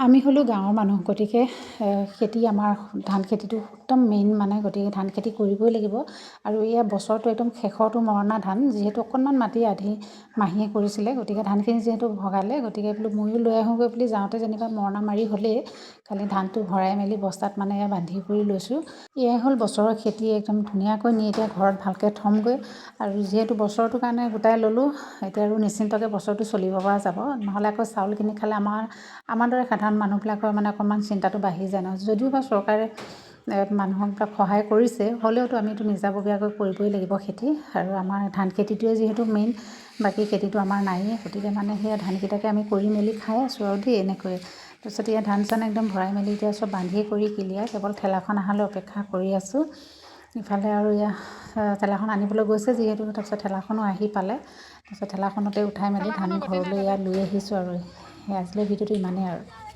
আমি হ'লোঁ গাঁৱৰ মানুহ, গতিকে খেতি আমাৰ ধান খেতিটো একদম মেইন মানে, গতিকে ধান খেতি কৰিবই লাগিব। আৰু এয়া বছৰটো একদম শেষৰটো মৰণা ধান, যিহেতু অকণমান মাটি আধি মাহীয়ে কৰিছিলে, গতিকে ধানখিনি যিহেতু ভগালে, গতিকে বোলো ময়ো লৈ আহোঁগৈ বুলি যাওঁতে যেনিবা মৰণা মাৰি হ'লেই, খালি ধানটো ভৰাই মেলি বস্তাত মানে বান্ধি কৰি লৈছোঁ। এয়াই হ'ল বছৰৰ খেতি, একদম ধুনীয়াকৈ নি এতিয়া ঘৰত ভালকৈ থ'মগৈ। আৰু যিহেতু বছৰটোৰ কাৰণে গোটাই ল'লোঁ, এতিয়া আৰু নিশ্চিন্তকৈ বছৰটো চলিব পৰা যাব। নহ'লে আকৌ চাউল কিনি খালে আমাৰ দৰে সাধাৰণ মানুহবিলাকৰ মানে অকণমান চিন্তাটো বাঢ়ি যায় ন। যদিও বা চৰকাৰে মানুহবিলাক সহায় কৰিছে, হ'লেওতো আমিতো নিজাববীয়াকৈ কৰিবই লাগিব খেতি। আৰু আমাৰ ধান খেতিটোৱে যিহেতু মেইন, বাকী খেতিটো আমাৰ নায়েই, গতিকে মানে সেয়া ধানকেইটাকে আমি কৰি মেলি খাই আছোঁ আৰু দেই এনেকৈ। তাৰপিছত এতিয়া ধান চান একদম ভৰাই মেলি এতিয়া চব বান্ধি কৰি ক্লিয়াৰ, কেৱল ঠেলাখন অহালৈ অপেক্ষা কৰি আছোঁ। ইফালে আৰু এয়া ঠেলাখন আনিবলৈ গৈছে যিহেতু, তাৰপিছত ঠেলাখনো আহি পালে, তাৰপিছত ঠেলাখনতে উঠাই মেলি ধান ঘৰলৈ ইয়াত লৈ আহিছোঁ। আৰু আজিলৈ ভিডিঅ'টো ইমানেই আৰু।